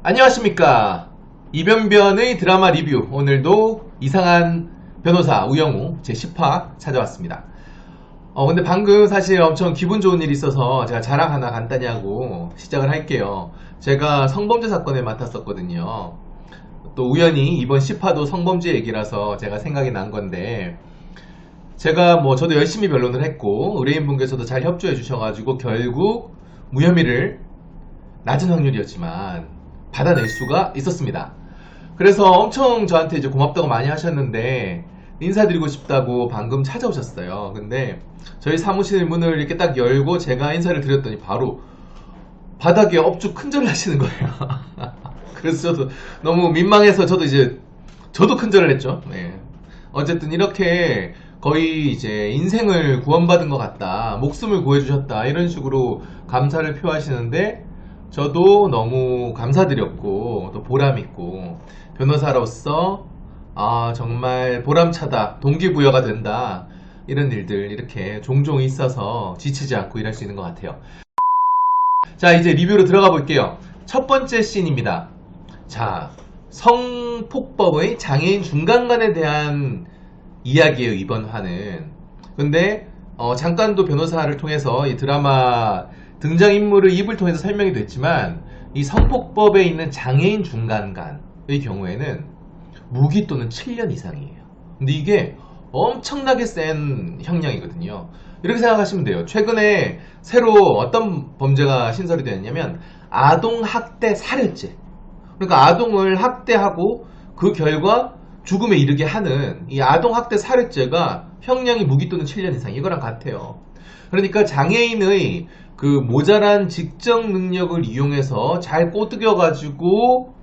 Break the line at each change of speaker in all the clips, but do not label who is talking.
안녕하십니까. 이변변의 드라마 리뷰, 오늘도 이상한 변호사 우영우 제10화 찾아왔습니다. 근데 방금 사실 엄청 기분 좋은 일이 있어서 제가 자랑 하나 간단히 하고 시작을 할게요. 제가 성범죄 사건을 맡았었거든요. 또 우연히 이번 10화도 성범죄 얘기라서 제가 생각이 난 건데, 제가 저도 열심히 변론을 했고 의뢰인분께서도 잘 협조해 주셔가지고 결국 무혐의를, 낮은 확률이었지만 받아낼 수가 있었습니다. 그래서 엄청 저한테 이제 고맙다고 많이 하셨는데, 인사드리고 싶다고 방금 찾아오셨어요. 근데 저희 사무실 문을 이렇게 딱 열고 제가 인사를 드렸더니 바로 바닥에 업주 큰절을 하시는 거예요. 그래서 저도 너무 민망해서 저도 큰절을 했죠. 네. 어쨌든 이렇게 거의 이제 인생을 구원받은 것 같다, 목숨을 구해주셨다, 이런 식으로 감사를 표하시는데, 저도 너무 감사드렸고 또 보람있고, 변호사로서 정말 보람차다, 동기부여가 된다, 이런 일들 이렇게 종종 있어서 지치지 않고 일할 수 있는 것 같아요. 자, 이제 리뷰로 들어가 볼게요. 첫 번째 씬입니다. 자, 성폭법의 장애인 중간간에 대한 이야기예요, 이번 화는. 근데 잠깐도 변호사를 통해서 이 드라마 등장인물의 입을 통해서 설명이 됐지만, 이 성폭법에 있는 장애인 중간간의 경우에는 무기 또는 7년 이상이에요. 근데 이게 엄청나게 센 형량이거든요. 이렇게 생각하시면 돼요. 최근에 새로 어떤 범죄가 신설이 되었냐면 아동학대 살해죄. 그러니까 아동을 학대하고 그 결과 죽음에 이르게 하는 이 아동학대 살해죄가 형량이 무기 또는 7년 이상, 이거랑 같아요. 그러니까 장애인의 그 모자란 직접 능력을 이용해서 잘 꼬드겨 가지고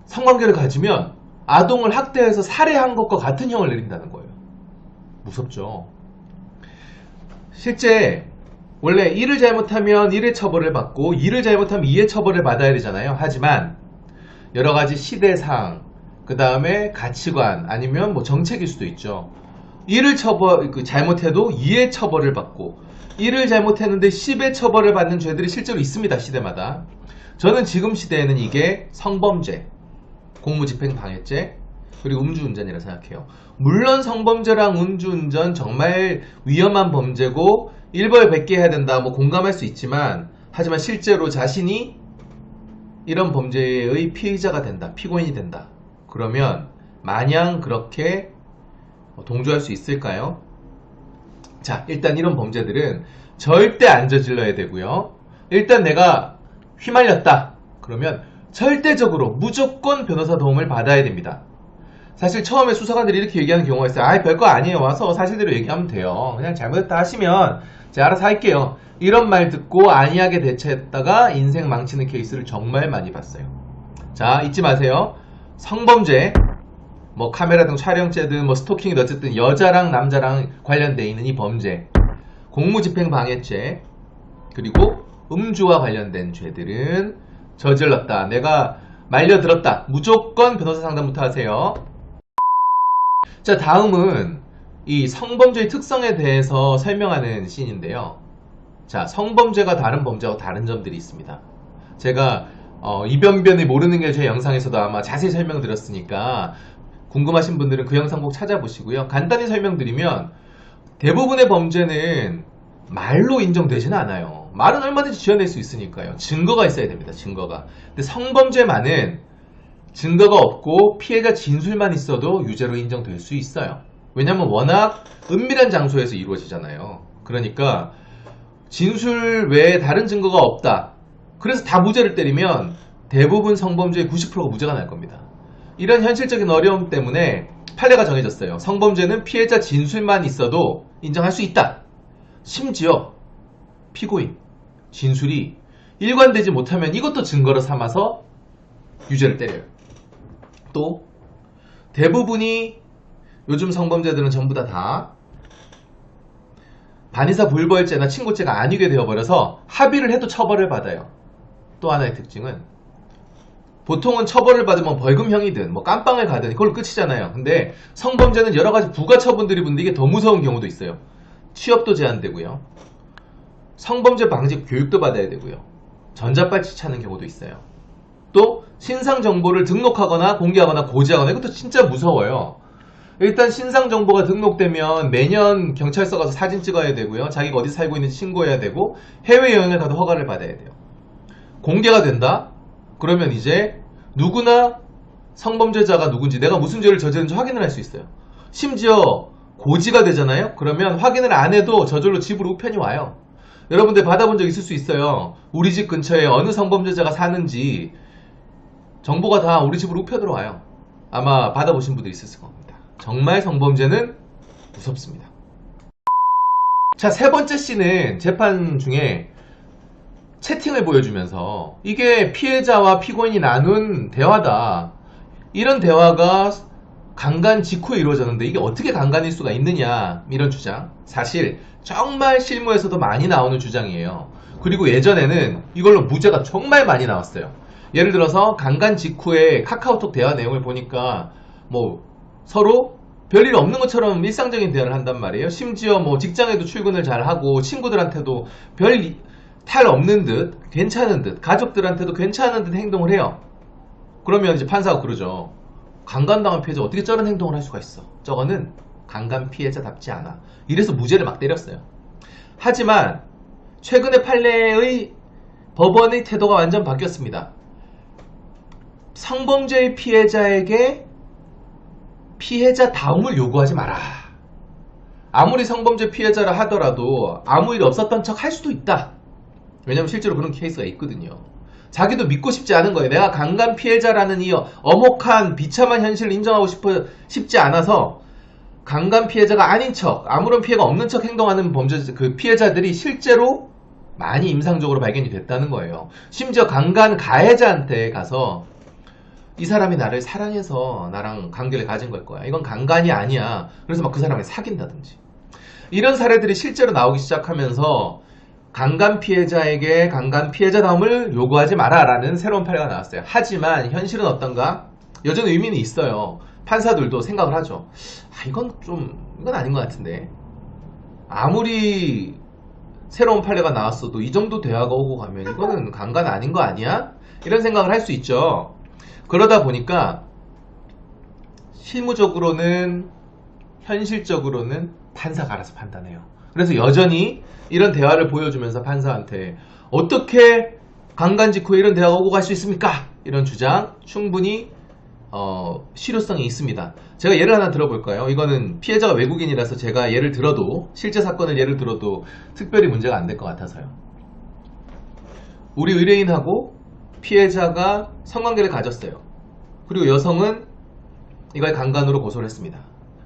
성관계를 가지면 아동을 학대해서 살해한 것과 같은 형을 내린다는 거예요. 무섭죠. 실제 원래 1을 잘못하면 1의 처벌을 받고 2를 잘못하면 2의 처벌을 받아야 되잖아요. 하지만 여러가지 시대상, 그 다음에 가치관, 아니면 정책일 수도 있죠. 1을 잘못해도 2의 처벌을 받고, 1을 잘못했는데 10의 처벌을 받는 죄들이 실제로 있습니다, 시대마다. 저는 지금 시대에는 이게 성범죄, 공무집행방해죄, 그리고 음주운전이라 생각해요. 물론 성범죄랑 음주운전 정말 위험한 범죄고 1벌100개 해야 된다, 공감할 수 있지만, 하지만 실제로 자신이 이런 범죄의 피의자가 된다, 피고인이 된다, 그러면 마냥 그렇게 동조할 수 있을까요? 자, 일단 이런 범죄들은 절대 안 저질러야 되고요. 일단 내가 휘말렸다 그러면 절대적으로 무조건 변호사 도움을 받아야 됩니다. 사실 처음에 수사관들이 이렇게 얘기하는 경우가 있어요. 별거 아니에요, 와서 사실대로 얘기하면 돼요, 그냥 잘못했다 하시면 제가 알아서 할게요, 이런 말 듣고 안이하게 대처했다가 인생 망치는 케이스를 정말 많이 봤어요. 자, 잊지 마세요. 성범죄, 카메라 등 촬영죄든 스토킹이든 어쨌든 여자랑 남자랑 관련되어 있는 이 범죄, 공무집행방해죄, 그리고 음주와 관련된 죄들은 저질렀다, 내가 말려들었다, 무조건 변호사 상담부터 하세요. 자, 다음은 이 성범죄의 특성에 대해서 설명하는 씬인데요. 자, 성범죄가 다른 범죄하고 다른 점들이 있습니다. 제가 이변변이 모르는 게 제 영상에서도 아마 자세히 설명드렸으니까 궁금하신 분들은 그 영상 꼭 찾아보시고요. 간단히 설명드리면, 대부분의 범죄는 말로 인정되지는 않아요. 말은 얼마든지 지어낼 수 있으니까요. 증거가 있어야 됩니다, 증거가. 근데 성범죄만은 증거가 없고 피해자 진술만 있어도 유죄로 인정될 수 있어요. 왜냐면 워낙 은밀한 장소에서 이루어지잖아요. 그러니까 진술 외에 다른 증거가 없다, 그래서 다 무죄를 때리면 대부분 성범죄의 90%가 무죄가 날 겁니다. 이런 현실적인 어려움 때문에 판례가 정해졌어요. 성범죄는 피해자 진술만 있어도 인정할 수 있다. 심지어 피고인 진술이 일관되지 못하면 이것도 증거로 삼아서 유죄를 때려요. 또 대부분이, 요즘 성범죄들은 전부 다 반의사 불벌죄나 친고죄가 아니게 되어버려서 합의를 해도 처벌을 받아요. 또 하나의 특징은, 보통은 처벌을 받으면 벌금형이든 깜빵을 가든 그걸로 끝이잖아요. 근데 성범죄는 여러가지 부가처분들이 붙는데 이게 더 무서운 경우도 있어요. 취업도 제한되고요, 성범죄 방지 교육도 받아야 되고요, 전자발찌 차는 경우도 있어요. 또 신상 정보를 등록하거나 공개하거나 고지하거나 이것도 진짜 무서워요. 일단 신상 정보가 등록되면 매년 경찰서 가서 사진 찍어야 되고요. 자기가 어디 살고 있는지 신고해야 되고 해외여행을 가도 허가를 받아야 돼요. 공개가 된다? 그러면 이제 누구나 성범죄자가 누군지 내가 무슨 죄를 저지른지 확인을 할 수 있어요. 심지어 고지가 되잖아요. 그러면 확인을 안 해도 저절로 집으로 우편이 와요. 여러분들 받아본 적 있을 수 있어요. 우리 집 근처에 어느 성범죄자가 사는지 정보가 다 우리 집으로 우편으로 와요. 아마 받아보신 분들 있을 겁니다. 정말 성범죄는 무섭습니다. 자, 세 번째 씬은 재판 중에 채팅을 보여주면서 이게 피해자와 피고인이 나눈 대화다. 이런 대화가 강간 직후에 이루어졌는데 이게 어떻게 강간일 수가 있느냐, 이런 주장. 사실 정말 실무에서도 많이 나오는 주장이에요. 그리고 예전에는 이걸로 무죄가 정말 많이 나왔어요. 예를 들어서 강간 직후에 카카오톡 대화 내용을 보니까 뭐 서로 별일 없는 것처럼 일상적인 대화를 한단 말이에요. 심지어 뭐 직장에도 출근을 잘 하고 친구들한테도 별 탈 없는 듯, 괜찮은 듯, 가족들한테도 괜찮은 듯 행동을 해요. 그러면 이제 판사가 그러죠. 강간당한 피해자 어떻게 저런 행동을 할 수가 있어? 저거는 강간 피해자답지 않아. 이래서 무죄를 막 때렸어요. 하지만 최근의 판례의 법원의 태도가 완전 바뀌었습니다. 성범죄의 피해자에게 피해자다움을 요구하지 마라. 아무리 성범죄 피해자라 하더라도 아무 일 없었던 척 할 수도 있다. 왜냐면 실제로 그런 케이스가 있거든요. 자기도 믿고 싶지 않은 거예요. 내가 강간 피해자라는 이 엄혹한 비참한 현실을 인정하고 싶지 않아서 강간 피해자가 아닌 척, 아무런 피해가 없는 척 행동하는 그 피해자들이 실제로 많이 임상적으로 발견이 됐다는 거예요. 심지어 강간 가해자한테 가서 이 사람이 나를 사랑해서 나랑 관계를 가진 걸 거야. 이건 강간이 아니야. 그래서 막 그 사람을 사귄다든지. 이런 사례들이 실제로 나오기 시작하면서 강간 피해자에게 강간 피해자다움을 요구하지 마라 라는 새로운 판례가 나왔어요. 하지만 현실은 어떤가? 여전히 의미는 있어요. 판사들도 생각을 하죠. 이건 아닌 것 같은데. 아무리 새로운 판례가 나왔어도 이 정도 대화가 오고 가면 이거는 강간 아닌 거 아니야? 이런 생각을 할 수 있죠. 그러다 보니까 실무적으로는, 현실적으로는 판사가 알아서 판단해요. 그래서 여전히 이런 대화를 보여주면서 판사한테 어떻게 강간 직후에 이런 대화가 오고 갈 수 있습니까? 이런 주장 충분히 실효성이 있습니다. 제가 예를 하나 들어볼까요? 이거는 피해자가 외국인이라서 제가 예를 들어도, 실제 사건을 예를 들어도 특별히 문제가 안 될 것 같아서요. 우리 의뢰인하고 피해자가 성관계를 가졌어요. 그리고 여성은 이걸 강간으로 고소를 했습니다.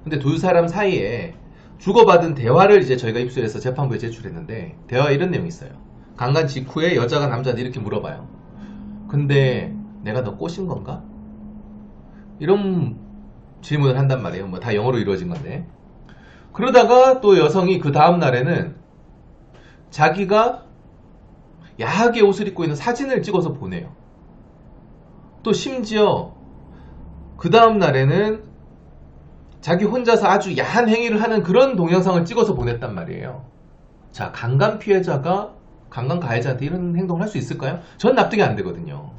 근데 두 사람 사이에 주고받은 대화를 이제 저희가 입수해서 재판부에 제출했는데, 대화에 이런 내용이 있어요. 강간 직후에 여자가 남자한테 이렇게 물어봐요. 근데 내가 너 꼬신 건가? 이런 질문을 한단 말이에요. 뭐 다 영어로 이루어진 건데. 그러다가 또 여성이 그 다음 날에는 자기가 야하게 옷을 입고 있는 사진을 찍어서 보내요. 또 심지어 그 다음 날에는 자기 혼자서 아주 야한 행위를 하는 그런 동영상을 찍어서 보냈단 말이에요. 자, 강간 피해자가 강간 가해자한테 이런 행동을 할 수 있을까요? 전 납득이 안 되거든요.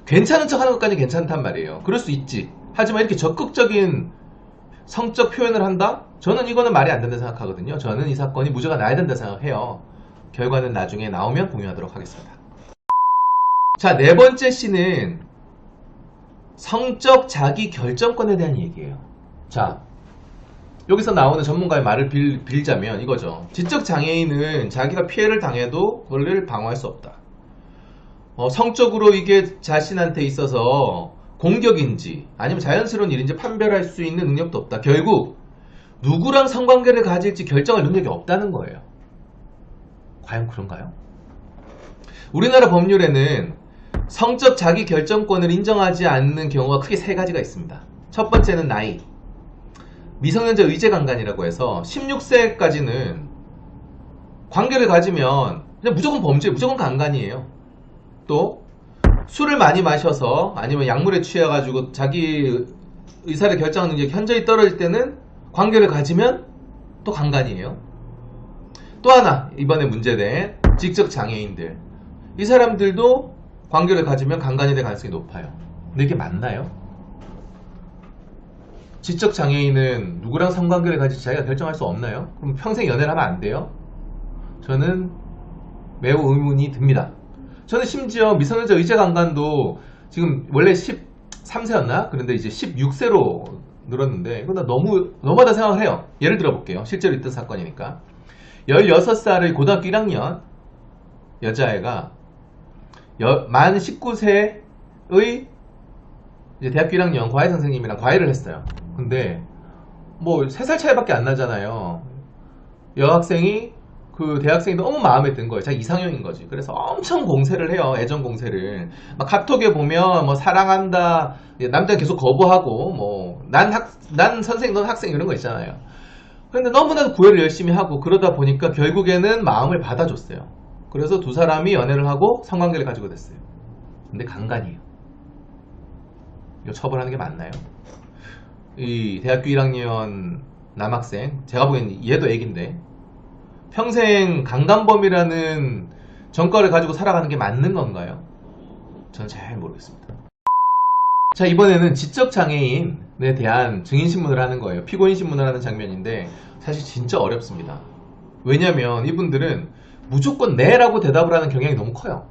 괜찮은 척 하는 것까지 괜찮단 말이에요. 그럴 수 있지. 하지만 이렇게 적극적인 성적 표현을 한다? 저는 이거는 말이 안 된다 생각하거든요. 저는 이 사건이 무죄가 나야 된다 생각해요. 결과는 나중에 나오면 공유하도록 하겠습니다. 자, 네 번째 씬은 성적 자기 결정권에 대한 얘기예요. 자, 여기서 나오는 전문가의 말을 빌자면 이거죠. 지적 장애인은 자기가 피해를 당해도 그걸 방어할 수 없다. 성적으로 이게 자신한테 있어서 공격인지 아니면 자연스러운 일인지 판별할 수 있는 능력도 없다. 결국 누구랑 성관계를 가질지 결정할 능력이 없다는 거예요. 과연 그런가요? 우리나라 법률에는 성적 자기 결정권을 인정하지 않는 경우가 크게 세 가지가 있습니다. 첫 번째는 나이. 미성년자 의제 강간이라고 해서 16세까지는 관계를 가지면 그냥 무조건 범죄, 무조건 강간이에요. 또 술을 많이 마셔서 아니면 약물에 취해가지고 자기 의사를 결정하는 능력이 현저히 떨어질 때는 관계를 가지면 또 강간이에요. 또 하나, 이번에 문제된 지적 장애인들. 이 사람들도 관계를 가지면 강간이 될 가능성이 높아요. 근데 이게 맞나요? 지적장애인은 누구랑 성관계를 가질지 자기가 결정할 수 없나요? 그럼 평생 연애를 하면 안 돼요? 저는 매우 의문이 듭니다. 저는 심지어 미성년자 의제강간도 지금 원래 13세였나? 그런데 이제 16세로 늘었는데 이건 나 너무하다 생각을 해요. 예를 들어 볼게요. 실제로 있던 사건이니까. 16살의 고등학교 1학년 여자애가 만 19세의 이제 대학교 1학년 과외 선생님이랑 과외를 했어요. 근데 뭐 3살 차이밖에 안 나잖아요. 여학생이 그 대학생이 너무 마음에 든 거예요. 자기 이상형인 거지. 그래서 엄청 공세를 해요. 애정 공세를. 막 카톡에 보면 뭐 사랑한다. 남자는 계속 거부하고 뭐 난 선생님 넌 학생 이런 거 있잖아요. 근데 너무나도 구애를 열심히 하고 그러다 보니까 결국에는 마음을 받아줬어요. 그래서 두 사람이 연애를 하고 성관계를 가지고 됐어요. 근데 강간이에요. 이거 처벌하는 게 맞나요? 이 대학교 1학년 남학생, 제가 보기엔 얘도 애기인데 평생 강간범이라는 전과를 가지고 살아가는 게 맞는 건가요? 저는 잘 모르겠습니다. 자, 이번에는 지적장애인에 대한 증인신문을 하는 거예요. 피고인신문을 하는 장면인데 사실 진짜 어렵습니다. 왜냐면 이분들은 무조건 네라고 대답을 하는 경향이 너무 커요.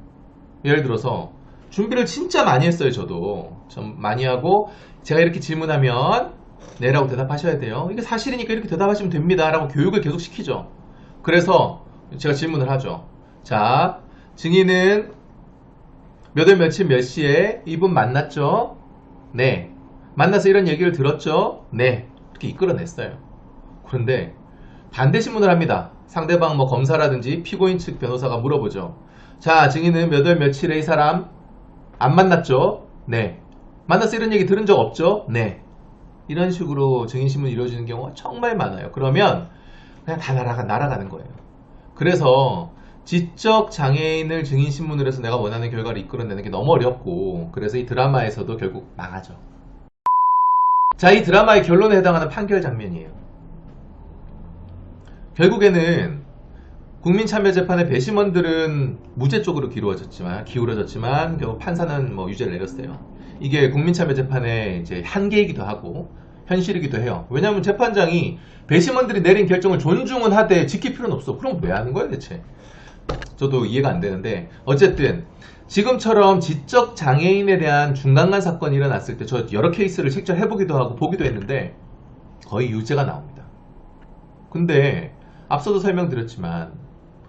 예를 들어서 준비를 진짜 많이 했어요. 저도 좀 많이 하고 제가 이렇게 질문하면 네라고 대답하셔야 돼요. 이게 사실이니까 이렇게 대답하시면 됩니다 라고 교육을 계속 시키죠. 그래서 제가 질문을 하죠. 자, 증인은 몇 월 며칠 몇 시에 이분 만났죠? 네. 만나서 이런 얘기를 들었죠? 네. 이렇게 이끌어냈어요. 그런데 반대 신문을 합니다. 상대방 뭐 검사라든지 피고인 측 변호사가 물어보죠. 자, 증인은 몇 월 며칠에 이 사람 안 만났죠? 네. 만나서 이런 얘기 들은 적 없죠? 네. 이런 식으로 증인신문이 이루어지는 경우가 정말 많아요. 그러면 그냥 다 날아가는 거예요. 그래서 지적장애인을 증인신문을 해서 내가 원하는 결과를 이끌어내는 게 너무 어렵고 그래서 이 드라마에서도 결국 망하죠. 자, 이 드라마의 결론에 해당하는 판결 장면이에요. 결국에는 국민참여재판의 배심원들은 무죄 쪽으로 기울어졌지만 결국 판사는 뭐 유죄를 내렸어요. 이게 국민참여재판의 이제 한계이기도 하고 현실이기도 해요. 왜냐하면 재판장이 배심원들이 내린 결정을 존중은 하되 지킬 필요는 없어. 그럼 왜 하는 거야 대체? 저도 이해가 안 되는데 어쨌든 지금처럼 지적장애인에 대한 중간간 사건이 일어났을 때 저 여러 케이스를 직접 해보기도 하고 보기도 했는데 거의 유죄가 나옵니다. 근데 앞서도 설명드렸지만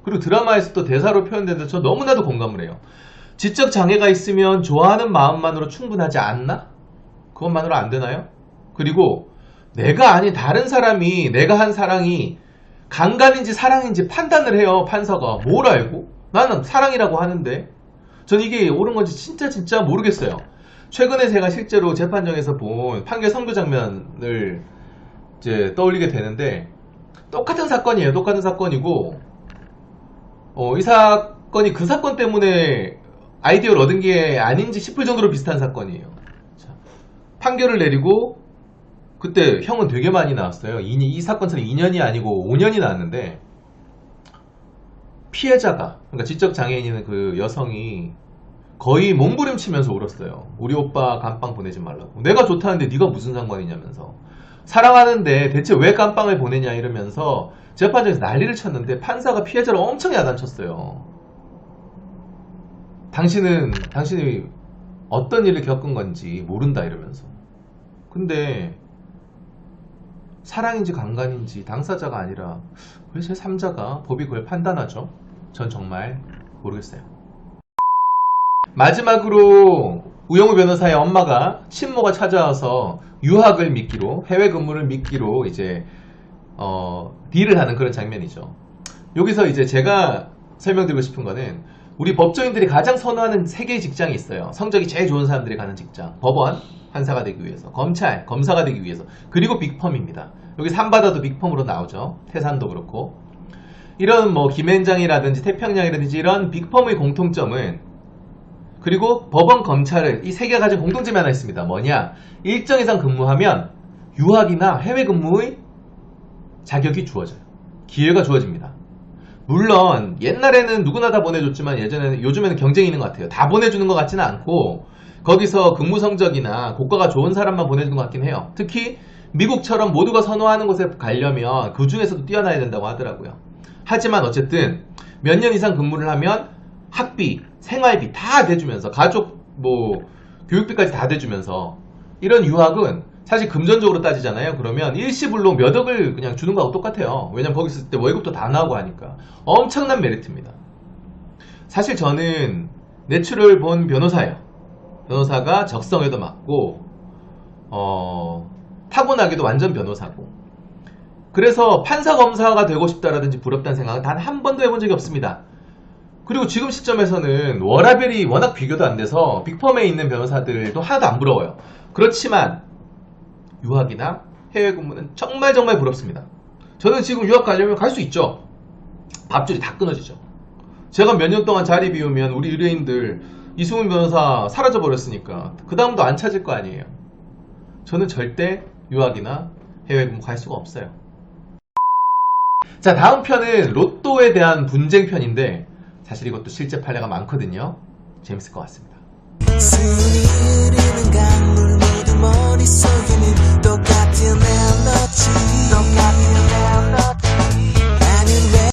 그리고 드라마에서도 대사로 표현되는데 저 너무나도 공감을 해요. 지적장애가 있으면 좋아하는 마음만으로 충분하지 않나? 그것만으로 안 되나요? 그리고 내가 아닌 다른 사람이 내가 한 사랑이 강간인지 사랑인지 판단을 해요. 판사가. 뭘 알고? 나는 사랑이라고 하는데 전 이게 옳은 건지 진짜 모르겠어요. 최근에 제가 실제로 재판정에서 본 판결 선고 장면을 이제 떠올리게 되는데 똑같은 사건이에요. 똑같은 사건이고 이 사건이 그 사건 때문에 아이디어를 얻은 게 아닌지 싶을 정도로 비슷한 사건이에요. 자, 판결을 내리고 그때 형은 되게 많이 나왔어요. 이 사건처럼 2년이 아니고 5년이 나왔는데 피해자가 그러니까 지적장애인인 그 여성이 거의 몸부림치면서 울었어요. 우리 오빠 감빵 보내지 말라고. 내가 좋다는데 네가 무슨 상관이냐면서 사랑하는데 대체 왜 감빵을 보내냐 이러면서 재판장에서 난리를 쳤는데 판사가 피해자를 엄청 야단쳤어요. 당신이 어떤 일을 겪은 건지 모른다 이러면서. 근데 사랑인지 강간인지 당사자가 아니라 왜 제3자가 법이 그걸 판단하죠? 전 정말 모르겠어요. 마지막으로 우영우 변호사의 엄마가 친모가 찾아와서 유학을 미끼로 해외 근무를 미끼로 이제 딜을 하는 그런 장면이죠. 여기서 이제 제가 설명드리고 싶은 거는 우리 법조인들이 가장 선호하는 세 개의 직장이 있어요. 성적이 제일 좋은 사람들이 가는 직장. 법원 판사가 되기 위해서, 검찰 검사가 되기 위해서, 그리고 빅펌입니다. 여기 산바다도 빅펌으로 나오죠. 태산도 그렇고. 이런 뭐 김앤장이라든지 태평양이라든지 이런 빅펌의 공통점은, 그리고 법원 검찰을 이 세 개가 가진 공통점이 하나 있습니다. 뭐냐? 일정 이상 근무하면 유학이나 해외 근무의 자격이 주어져요. 기회가 주어집니다. 물론 옛날에는 누구나 다 보내줬지만 요즘에는 경쟁이 있는 것 같아요. 다 보내주는 것 같지는 않고 거기서 근무 성적이나 고과가 좋은 사람만 보내주는 것 같긴 해요. 특히 미국처럼 모두가 선호하는 곳에 가려면 그 중에서도 뛰어나야 된다고 하더라고요. 하지만 어쨌든 몇 년 이상 근무를 하면 학비, 생활비 다 대주면서 가족 교육비까지 다 대주면서 이런 유학은 사실 금전적으로 따지잖아요. 그러면 일시불로 몇 억을 그냥 주는 거하고 똑같아요. 왜냐면 거기 있을 때 월급도 다 나오고 하니까 엄청난 메리트입니다. 사실 저는 내추럴 본 변호사예요. 변호사가 적성에도 맞고 타고나기도 완전 변호사고, 그래서 판사 검사가 되고 싶다라든지 부럽다는 생각은 단 한 번도 해본 적이 없습니다. 그리고 지금 시점에서는 워라밸이 워낙 비교도 안 돼서 빅펌에 있는 변호사들도 하나도 안 부러워요. 그렇지만 유학이나 해외 근무는 정말 정말 부럽습니다. 저는 지금 유학 가려면 갈 수 있죠. 밥줄이 다 끊어지죠. 제가 몇 년 동안 자리 비우면 우리 의뢰인들 이승훈 변호사 사라져 버렸으니까 그 다음도 안 찾을 거 아니에요. 저는 절대 유학이나 해외 근무 갈 수가 없어요. 자, 다음 편은 로또에 대한 분쟁 편인데 사실 이것도 실제 판례가 많거든요. 재밌을 것 같습니다.